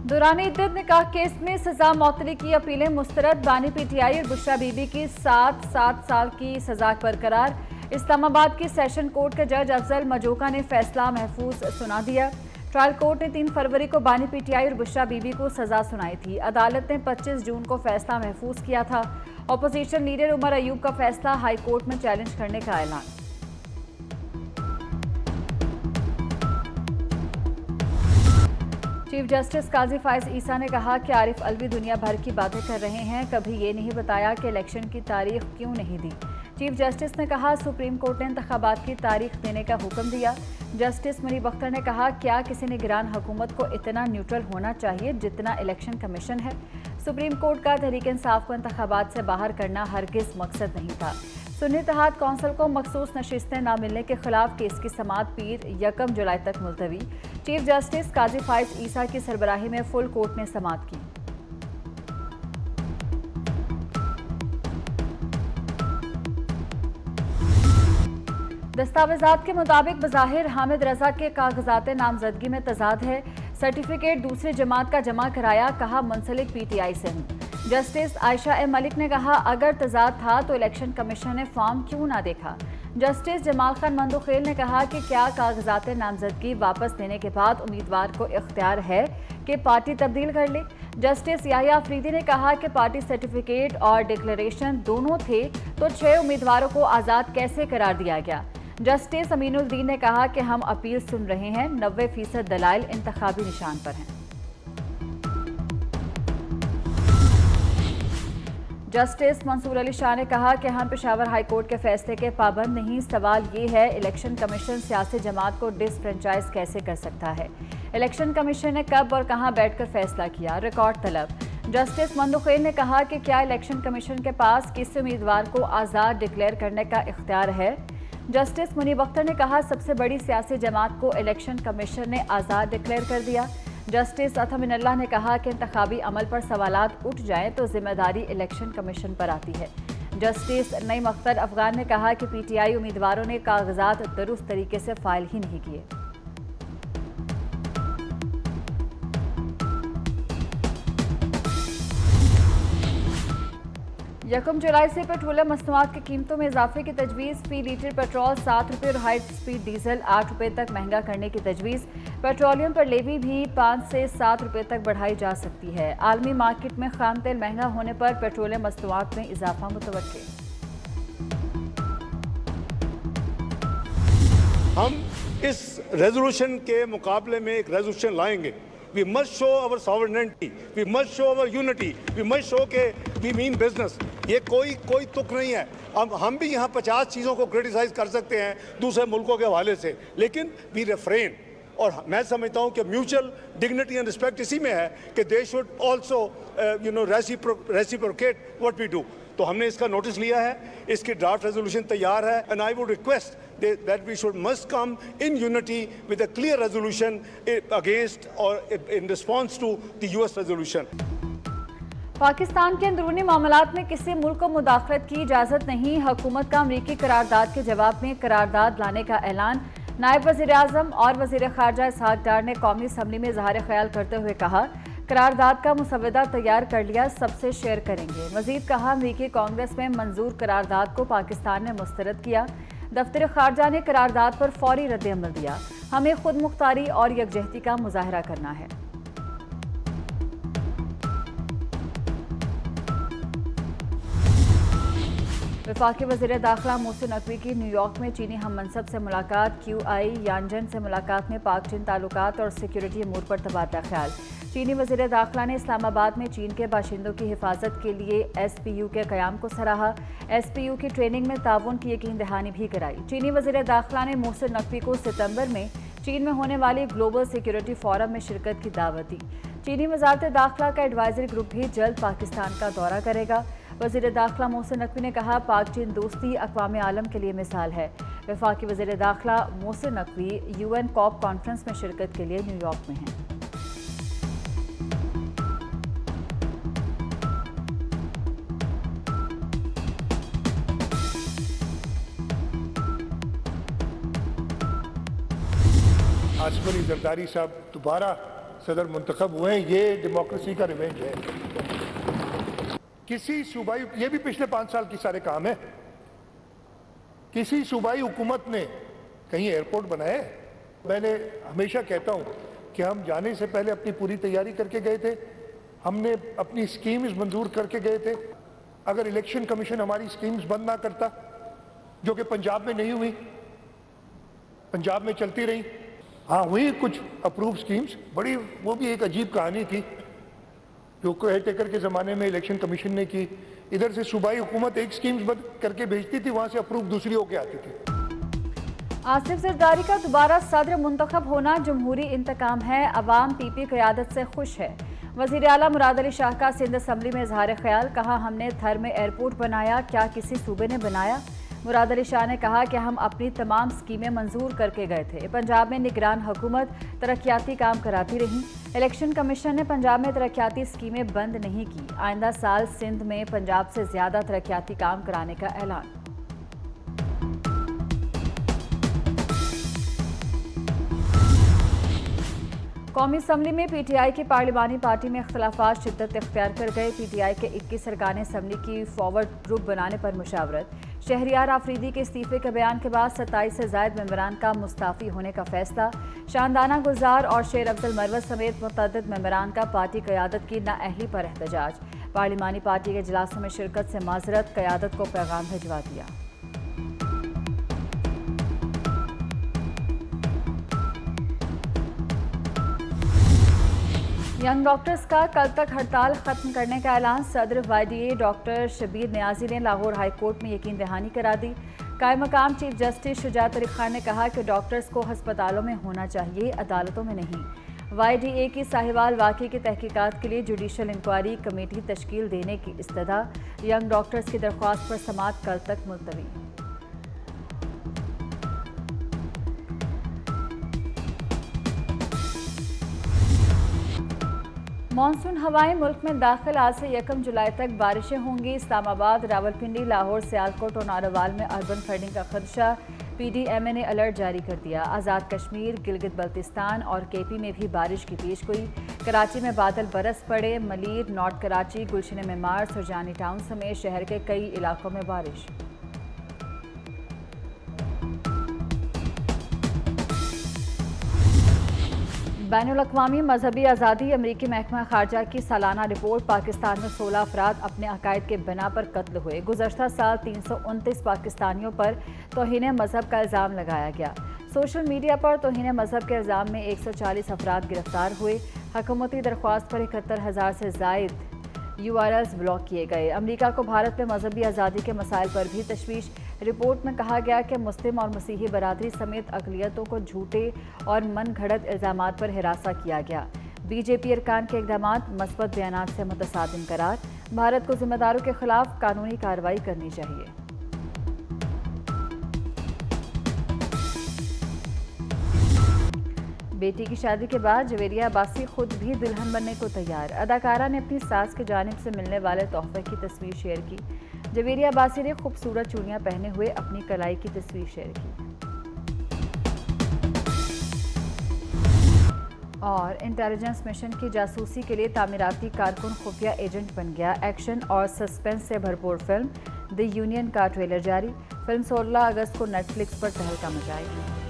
दुरानी इद्दत निकाह केस में सजा मौतली की अपीलें मुस्तरद। बानी पीटीआई और बुशरा बीबी की 7 साल की सजा बरकरार। इस्लामाबाद की सेशन कोर्ट के जज अफजल मजोका ने फैसला महफूज सुना दिया। ट्रायल कोर्ट ने 3 फरवरी को बानी पीटीआई और बुशरा बीबी को सजा सुनाई थी। अदालत ने 25 जून को फैसला महफूज किया था। अपोजिशन लीडर उमर अयूब का फैसला हाई कोर्ट में चैलेंज करने का ऐलान। चीफ जस्टिस काजी फायज ईसा ने कहा कि आरिफ अलवी दुनिया भर की बातें कर रहे हैं, कभी ये नहीं बताया कि इलेक्शन की तारीख क्यों नहीं दी। चीफ जस्टिस ने कहा सुप्रीम कोर्ट ने इंतखाबात की तारीख देने का हुक्म दिया। जस्टिस मुनीब अख्तर ने कहा क्या किसी निगरान हुकूमत को इतना न्यूट्रल होना चाहिए जितना इलेक्शन कमीशन है। सुप्रीम कोर्ट का तहरीक इंसाफ को इंतखाबात से बाहर करना हरगिज मकसद नहीं था। सुन्नी इत्तेहाद कौंसिल को मखसूस नशिस्तें न मिलने के खिलाफ केस की समाअत पीर 1 जुलाई तक मुलतवी। चीफ जस्टिस काजी फायज ईसा की सरबराही में फुल कोर्ट ने समाअत की। दस्तावेजात के मुताबिक बज़ाहिर हामिद रजा के कागजात नामजदगी में तजाद है। सर्टिफिकेट दूसरी जमात का जमा कराया, कहा मुंसलिक पीटीआई से हूं। जस्टिस आयशा ए मलिक ने कहा अगर तजाद था तो इलेक्शन कमीशन ने फॉर्म क्यों ना देखा। जस्टिस जमाल खान मंदोखेल ने कहा कि क्या कागजात नामजदगी वापस देने के बाद उम्मीदवार को इख्तियार है कि पार्टी तब्दील कर ले। जस्टिस याहिया अफरीदी ने कहा कि पार्टी सर्टिफिकेट और डिक्लेरेशन दोनों थे तो 6 उम्मीदवारों को आज़ाद कैसे करार दिया गया। जस्टिस अमीनुद्दीन ने कहा कि हम अपील सुन रहे हैं, 90% दलाइल इंतखाबी निशान पर हैं। जस्टिस मंसूर अली शाह ने कहा कि हम पेशावर हाई कोर्ट के फैसले के पाबंद नहीं। सवाल ये है इलेक्शन कमीशन सियासी जमात को डिसफ्रेंचाइज कैसे कर सकता है। इलेक्शन कमीशन ने कब और कहां बैठकर फैसला किया, रिकॉर्ड तलब। जस्टिस मंदोखेल ने कहा कि क्या इलेक्शन कमीशन के पास किसी उम्मीदवार को आज़ाद डिक्लेयर करने का इख्तियार है। जस्टिस मुनीब अख्तर ने कहा सबसे बड़ी सियासी जमात को इलेक्शन कमीशन ने आज़ाद डिक्लेयर कर दिया। जस्टिस अथमिनल्लाह ने कहा कि इंतखाबी अमल पर सवालात उठ जाएं तो जिम्मेदारी इलेक्शन कमीशन पर आती है। जस्टिस नईम अख्तर अफगान ने कहा कि पीटीआई उम्मीदवारों ने कागजात दुरुस्त तरीके से फाइल ही नहीं किए। 1 जुलाई से पेट्रोलियम मसनूआत की कीमतों में इजाफे की तजवीज़। फी लीटर पेट्रोल 7 रुपये और हाई स्पीड डीजल 8 रुपये तक महंगा करने की तजवीज़। पेट्रोलियम पर लेवी भी 5 से 7 रुपये तक बढ़ाई जा सकती है। आलमी मार्केट में खाम तेल महंगा होने पर पेट्रोलियम मसनूआत में इजाफा मुतवक्किल। हम इस रेजोल्यूशन के मुकाबले में एक रेजोल्यूशन लाएंगे। We must show our sovereignty, we must show our unity, we must show के we mean business। ये कोई तुक नहीं है। हम भी यहाँ 50 चीज़ों को क्रिटिसाइज कर सकते हैं दूसरे मुल्कों के हवाले से, लेकिन वी रिफ्रेन। और मैं समझता हूँ कि म्यूचुअल डिग्निटी एंड रिस्पेक्ट इसी में है कि they should also reciprocate what we do. तो हमने इसका नोटिस लिया है, इसकी ड्राफ्ट रेजोल्यूशन तैयार है and I would request that we must come in unity with a clear resolution against or in response to the US resolution। Pakistan के अंदरूनी मामलात में किसी मुल्क को मुदाखलत की इजाज़त नहीं। हुकूमत का अमरीकी करारदाद के जवाब में करारदाद लाने का ऐलान। नायब वज़ीर आज़म और वज़ीर ख़ारजा इसहाक़ डार ने कौमी असम्बली में इज़हार ख़याल करते हुए कहा करारदाद का मुसवदा तैयार कर लिया, सबसे शेयर करेंगे। मज़ीद कहा अमरीकी कांग्रेस में मंजूर करारदाद को पाकिस्तान ने मुस्तरद किया। दफ्तर ख़ारजा ने करारदाद पर फौरी रद्द-ए-अमल दिया। हमें खुद मुख्तारी और यकजहती का मुजाहरा करना है। वफाकी वज़ीर दाखिला मोहसिन नकवी की न्यूयॉर्क में चीनी हम मनसब से मुलाकात। QI यानजन से मुलाकात में पाक चीन ताल्लुकात और सिक्योरिटी अमूर पर तबादला ख्याल। चीनी वज़ीर दाखिला ने इस्लामाबाद में चीन के बाशिंदों की हिफाजत के लिए SPU के क़याम को सराहा। SPU की ट्रेनिंग में ताउन की यकीन दहानी भी कराई। चीनी वज़ीर दाखिला ने मोहसिन नकवी को सितंबर में चीन में होने वाली ग्लोबल सिक्योरिटी फोरम में शिरकत की दावत दी। चीनी वज़ारत दाखिला का एडवाइजरी ग्रुप भी जल्द पाकिस्तान का दौरा करेगा। वज़ीर दाखिला मोहसिन नकवी ने कहा पाक चीन दोस्ती अक़वाम आलम के लिए मिसाल है। वफाकी वज़ीर दाखिला Mohsin Naqvi UN COP conference में शिरकत के लिए न्यूयॉर्क में हैं। आसमानी जरदारी साहब दोबारा सदर मुंतखब हुए हैं, ये डेमोक्रेसी का रिवेंज है। किसी सूबाई, ये भी पिछले 5 साल की सारे काम है, किसी सूबाई हुकूमत ने कहीं एयरपोर्ट बनाया है? मैंने हमेशा कहता हूं कि हम जाने से पहले अपनी पूरी तैयारी करके गए थे, हमने अपनी स्कीम्स मंजूर करके गए थे। अगर इलेक्शन कमीशन हमारी स्कीम्स बंद ना करता, जो कि पंजाब में नहीं हुई, पंजाब में चलती रही, हाँ हुई कुछ अप्रूव स्कीम्स, बड़ी वो भी एक अजीब कहानी थी जो केयर टेकर के ज़माने में इलेक्शन कमीशन ने की। इधर से सूबाई हुकूमत एक स्कीम्स बंद करके भेजती थी, वहाँ से अप्रूव दूसरी होके आती थी। आसिफ जरदारी का दोबारा सदर मुंतखब होना जमहूरी इंतकाम है, अवाम पीपी क़यादत से खुश है। वज़ीर आला मुराद अली शाह का सिंध असम्बली में इजहार ख्याल, कहा हमने थर में एयरपोर्ट बनाया, क्या किसी सूबे ने बनाया? मुराद अली शाह ने कहा कि हम अपनी तमाम स्कीमें मंजूर करके गए थे। पंजाब में निगरान हुकूमत तरक्याती काम कराती रही। इलेक्शन कमीशन ने पंजाब में तरक्याती स्कीमें बंद नहीं की। आइंदा साल सिंध में पंजाब से ज़्यादा तरक्याती काम कराने का ऐलान। कौमी असम्बली में पीटीआई की पार्लिमानी पार्टी में इख्तलाफात शिद्दत इख्तियार कर गए। पीटीआई के 21 अरकान असम्बली की फॉरवर्ड ग्रुप बनाने पर मुशावरत। शहरियार आफरीदी के इस्तीफे के बयान के बाद 27 से ज़ायद मेंबरान का मुस्ताफ़ी होने का फैसला। शानदाना गुलजार और शेर अब्दुल मरवत समेत मुतअद्दिद मेंबरान का पार्टी क़यादत की नाअहली पर एहतजाज। पार्लिमानी पार्टी के इजलासों में शिरकत से माजरत, क़यादत को पैगाम भिजवा दिया। यंग डॉक्टर्स का कल तक हड़ताल खत्म करने का ऐलान। सदर YDA डॉक्टर शबीर नियाजी ने लाहौर हाई कोर्ट में यकीन दहानी करा दी। कायम मकाम चीफ जस्टिस शुजात तरीक खान ने कहा कि डॉक्टर्स को हस्पतालों में होना चाहिए, अदालतों में नहीं। YDA की साहिवाल वाक़े की तहकीकात के लिए जुडिशल इंक्वायरी कमेटी तश्कील देने की इस्तदा। यंग डॉक्टर्स की दरख्वास्त पर समाअत कल तक मुलतवी। मानसून हवाएं मुल्क में दाखिल, आज से 1 जुलाई तक बारिशें होंगी। इस्लामाबाद, रावलपिंडी, लाहौर, सियालकोट और नारोवाल में अर्बन फ्लडिंग का खदशा। PDMA ने अलर्ट जारी कर दिया। आज़ाद कश्मीर, गिलगित बल्तिस्तान और KP में भी बारिश की पेशगोई। कराची में बादल बरस पड़े। मलीर, नॉर्थ कराची, गुलशन मेमार, सुरजानी टाउन समेत शहर के कई इलाकों में बारिश। बैनुल-अक़वामी मजहबी आज़ादी अमरीकी महकमा खारजा की सालाना रिपोर्ट। पाकिस्तान में 16 अफराद अपने अकायद के बिना पर कत्ल हुए। गुज़श्ता साल 329 पाकिस्तानियों पर तौहीन मजहब का इल्ज़ाम लगाया गया। सोशल मीडिया पर तौहीन मजहब के इल्ज़ाम में 140 अफराद गिरफ्तार हुए। हुकूमती दरख्वास्त पर 71,000 से ज़ायद URLs ब्लॉक किए गए। अमरीका को भारत में मजहबी आज़ादी के मसाइल पर भी तशवीश। रिपोर्ट में कहा गया कि मुस्लिम और मसीही बरादरी समेत अक़लियतों को झूठे और मन घड़त इल्ज़ामात पर हिरासा किया गया। BJP अरकान के इक़दामात मस्बत बयानात से मुतसादिम करार। भारत को ज़िम्मेदारों के खिलाफ कानूनी कार्रवाई करनी चाहिए। बेटी की शादी के बाद जवेरिया अब्बासी खुद भी दुल्हन बनने को तैयार। अदाकारा ने अपनी सास की जानिब से मिलने वाले तोहफे की तस्वीर शेयर की। जवेरिया अब्बासी ने खूबसूरत चूड़ियां पहने हुए अपनी कलाई की तस्वीर शेयर की। और इंटेलिजेंस मिशन की जासूसी के लिए तामीराती कारकुन खुफिया एजेंट बन गया। एक्शन और सस्पेंस से भरपूर फिल्म द यूनियन का ट्रेलर जारी। फिल्म 16 अगस्त को नेटफ्लिक्स पर तहलका मचाएगी।